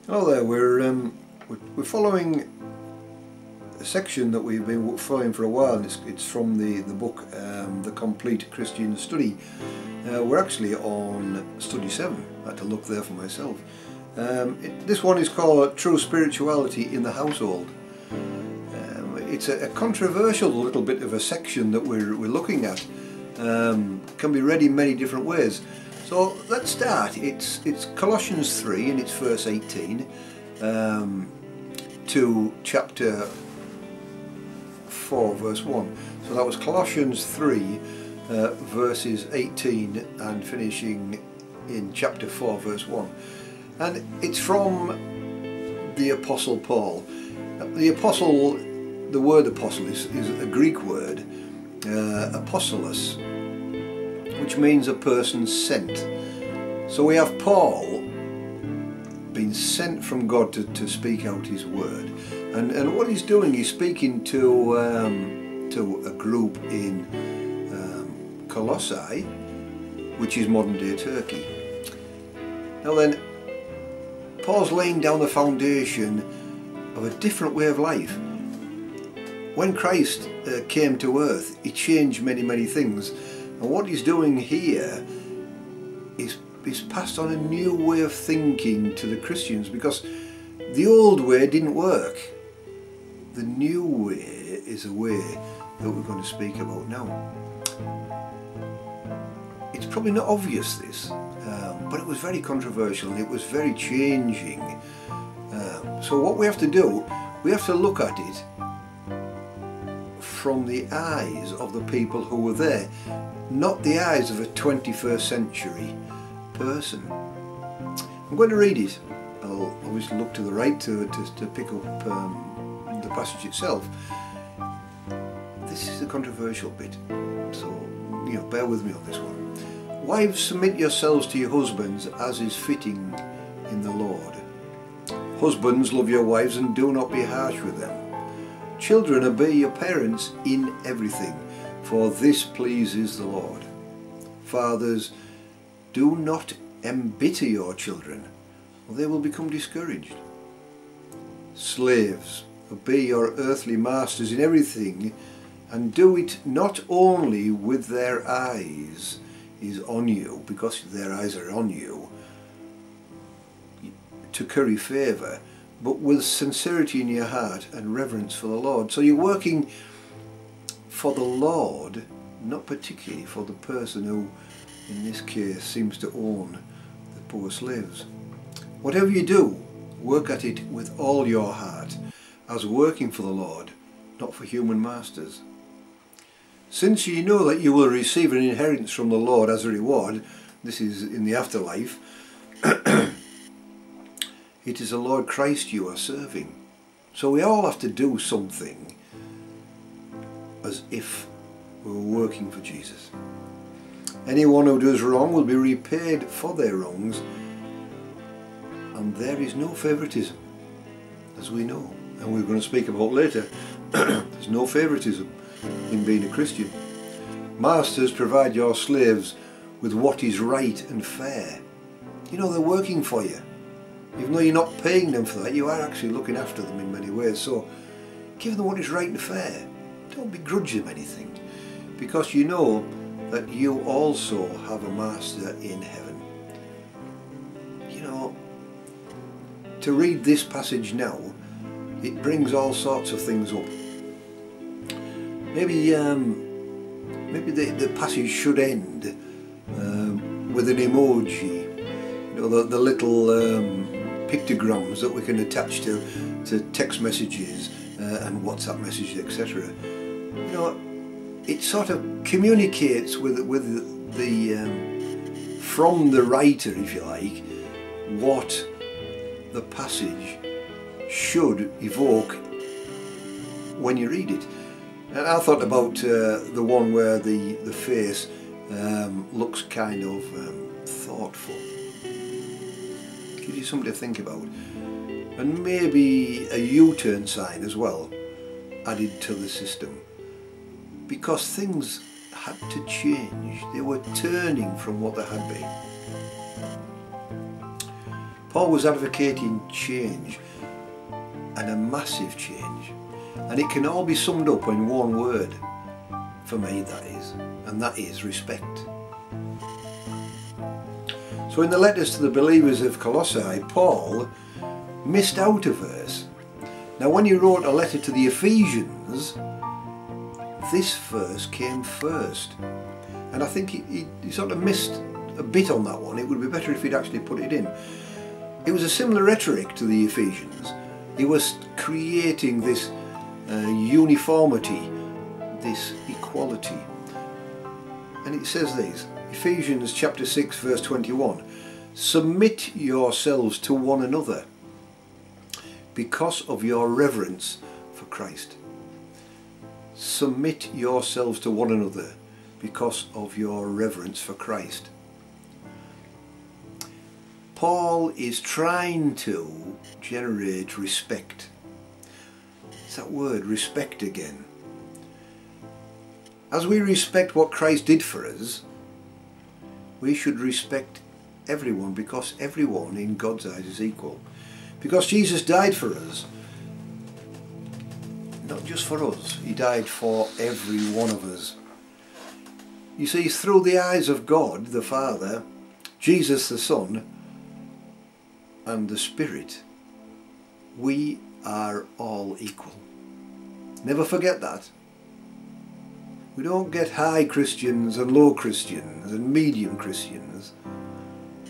Hello there. We're following a section that we've been following for a while, and it's from the book The Complete Christian Study. We're actually on study 7. I had to look there for myself. This one is called True Spirituality in the Household. It's a controversial little bit of a section that we're looking at. Can be read in many different ways. So let's start. It's Colossians 3 and it's verse 18 to chapter 4 verse 1. So that was Colossians 3 verses 18 and finishing in chapter 4 verse 1. And it's from the Apostle Paul. The word apostle is a Greek word, apostolos, which means a person sent. So we have Paul being sent from God to speak out his word, and what he's doing, he's speaking to a group in Colossae, which is modern day Turkey. Now then, Paul's laying down the foundation of a different way of life. When Christ came to earth, he changed many things. And what he's doing here is passed on a new way of thinking to the Christians, because the old way didn't work. The new way is a way that we're going to speak about now. It's probably not obvious this, but it was very controversial and it was very changing. So what we have to do, we have to look at it from the eyes of the people who were there, not the eyes of a 21st century person. I'm going to read it. I'll obviously look to the right to pick up the passage itself. This is the controversial bit, so bear with me on this one. Wives, submit yourselves to your husbands as is fitting in the Lord. Husbands, love your wives and do not be harsh with them. Children, obey your parents in everything, for this pleases the Lord. Fathers, do not embitter your children, or they will become discouraged. Slaves, obey your earthly masters in everything, and do it not only with their eyes is on you, because their eyes are on you, to curry favour, but with sincerity in your heart and reverence for the Lord. So you're working for the Lord, not particularly for the person who, in this case, seems to own the poor slaves. Whatever you do, work at it with all your heart, as working for the Lord, not for human masters. Since you know that you will receive an inheritance from the Lord as a reward, this is in the afterlife, it is the Lord Christ you are serving. So we all have to do something as if we were working for Jesus. Anyone who does wrong will be repaid for their wrongs, and there is no favoritism, as we know, and we're going to speak about later. There's no favoritism in being a Christian. Masters, provide your slaves with what is right and fair. They're working for you. Even though you're not paying them for that, you are actually looking after them in many ways. So give them what is right and fair. Don't begrudge them anything, because you know that you also have a master in heaven. To read this passage now, it brings all sorts of things up. Maybe the passage should end with an emoji, the little pictograms that we can attach to text messages and WhatsApp messages, etc. It sort of communicates with the from the writer, if you like, what the passage should evoke when you read it. And I thought about the one where the face looks kind of thoughtful. Gives you something to think about, and maybe a U-turn sign as well added to the system, because things had to change. They were turning from what they had been. Paul was advocating change, and a massive change, and it can all be summed up in one word, for me that is, and that is respect. So in the letters to the believers of Colossae, Paul missed out a verse. Now when he wrote a letter to the Ephesians, this verse came first, and I think he sort of missed a bit on that one. It would be better if he'd actually put it in. It was a similar rhetoric to the Ephesians. He was creating this uniformity, this equality. And it says this, Ephesians chapter 6 verse 21, submit yourselves to one another because of your reverence for Christ. Submit yourselves to one another because of your reverence for Christ. Paul is trying to generate respect. It's that word, respect, again. As we respect what Christ did for us, we should respect everyone, because everyone in God's eyes is equal. Because Jesus died for us, not just for us, he died for every one of us. You see, through the eyes of God the Father, Jesus the Son, and the Spirit, we are all equal. Never forget that. We don't get high Christians and low Christians and medium Christians.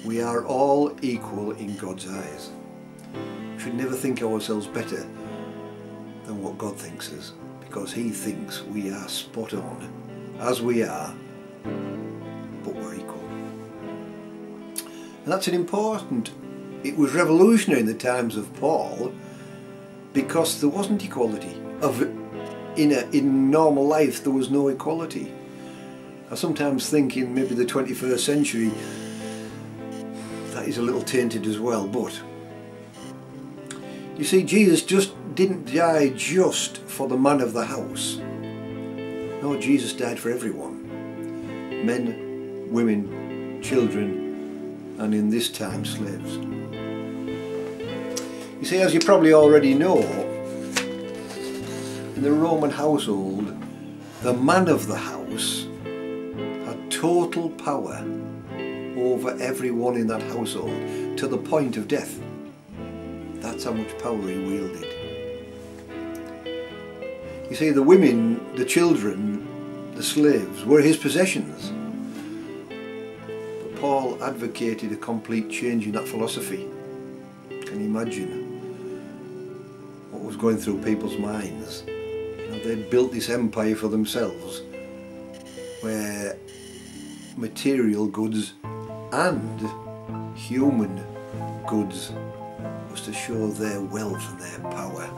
We are all equal in God's eyes. We should never think ourselves better than what God thinks us, because he thinks we are spot on as we are, but we're equal. And that's an important, it was revolutionary in the times of Paul, because there wasn't equality. In normal life there was no equality. I sometimes think in maybe the 21st century that is a little tainted as well, but you see, Jesus just didn't die just for the man of the house. No, Jesus died for everyone. Men, women, children, and in this time slaves. You see, as you probably already know, in the Roman household, the man of the house had total power over everyone in that household to the point of death. That's how much power he wielded. You see, the women, the children, the slaves were his possessions. But Paul advocated a complete change in that philosophy. Can you imagine what was going through people's minds? You know, they'd built this empire for themselves, where material goods and human goods was to show their wealth and their power.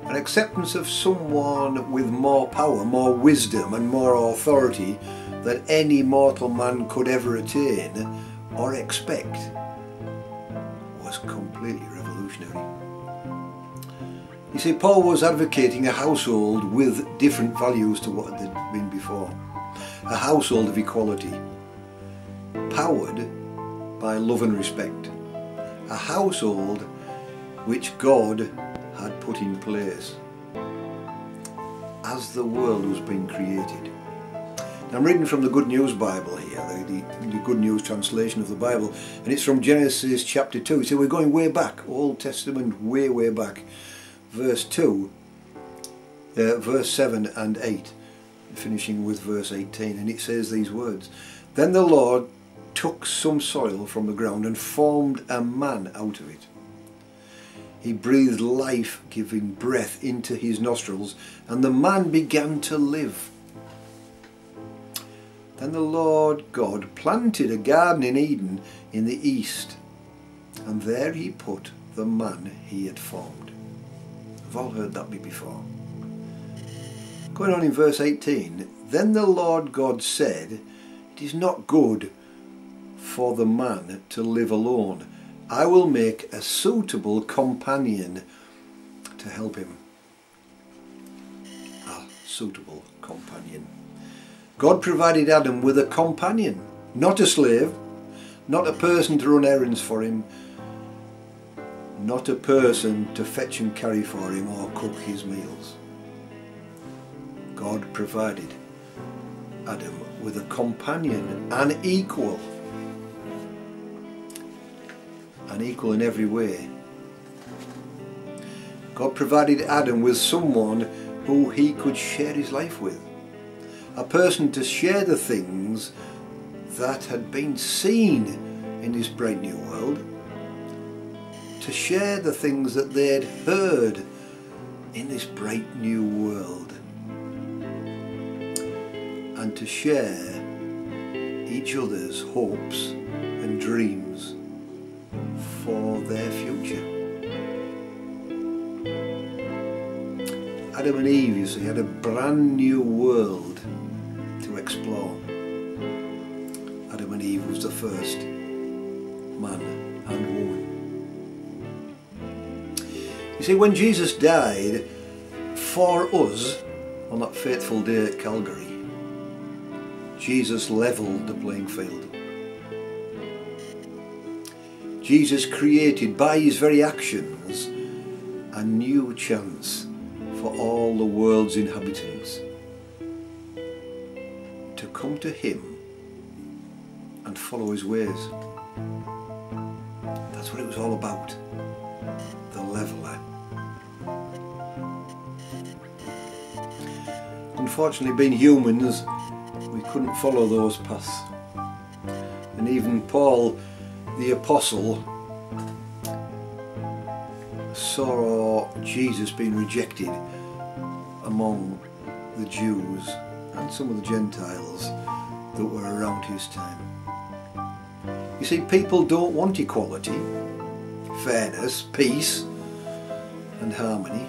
An acceptance of someone with more power, more wisdom and more authority than any mortal man could ever attain or expect was completely revolutionary. You see, Paul was advocating a household with different values to what had been before. A household of equality, powered by love and respect. A household which God had put in place as the world was being created. Now, I'm reading from the Good News Bible here, the Good News translation of the Bible, and it's from Genesis chapter 2. So we're going way back, Old Testament, way back. Verse 2, verse 7 and 8, finishing with verse 18, and it says these words, "Then the Lord took some soil from the ground and formed a man out of it. He breathed life-giving breath into his nostrils, and the man began to live. Then the Lord God planted a garden in Eden in the east, and there he put the man he had formed." We've all heard that bit before. Going on in verse 18, "Then the Lord God said, it is not good for the man to live alone. I will make a suitable companion to help him." A suitable companion. God provided Adam with a companion, not a slave, not a person to run errands for him, not a person to fetch and carry for him or cook his meals. God provided Adam with a companion, an equal in every way. God provided Adam with someone who he could share his life with, a person to share the things that had been seen in this bright new world, to share the things that they had heard in this bright new world, and to share each other's hopes and dreams for their future. Adam and Eve, you see, had a brand new world to explore. Adam and Eve was the first man and woman. You see, when Jesus died for us on that fateful day at Calvary, Jesus levelled the playing field. Jesus created by his very actions a new chance for all the world's inhabitants to come to him and follow his ways. That's what it was all about, the leveller. Unfortunately, being humans, we couldn't follow those paths. And even Paul, the apostle, saw Jesus being rejected among the Jews and some of the Gentiles that were around his time. You see, people don't want equality, fairness, peace and harmony.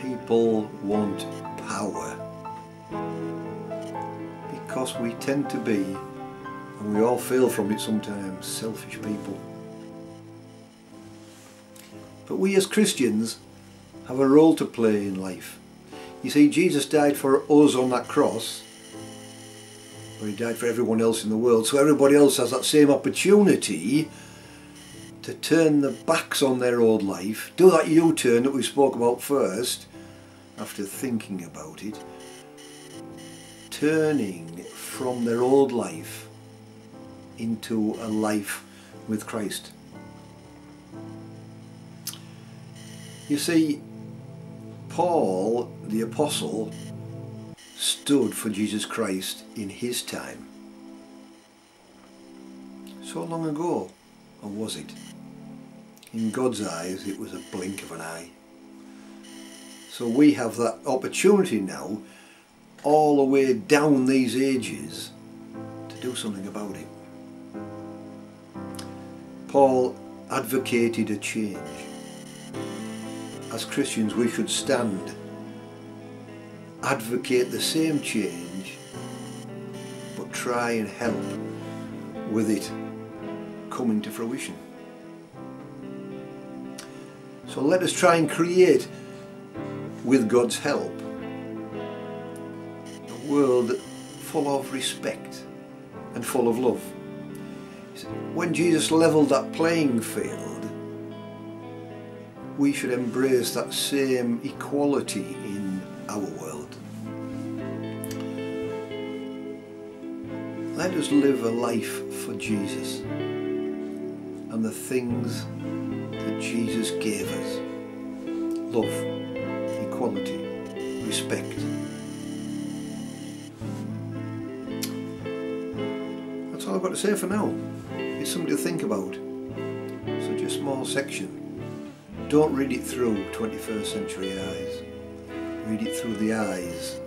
People want power, because we tend to be, and we all feel from it sometimes, selfish people. But we as Christians have a role to play in life. You see, Jesus died for us on that cross, but he died for everyone else in the world, so everybody else has that same opportunity to turn their backs on their old life, do that U-turn that we spoke about first, after thinking about it, turning from their old life into a life with Christ. You see, Paul, the apostle, stood for Jesus Christ in his time. So long ago, or was it? In God's eyes, it was a blink of an eye. So we have that opportunity now, all the way down these ages, to do something about it. Paul advocated a change. As Christians, we should stand, advocate the same change, but try and help with it coming to fruition. So let us try and create, with God's help, a world full of respect and full of love. When Jesus levelled that playing field, we should embrace that same equality in our world. Let us live a life for Jesus and the things that Jesus gave us. Love, equality, respect. That's all I've got to say for now. It's something to think about. Such a small section. Don't read it through 21st century eyes. Read it through the eyes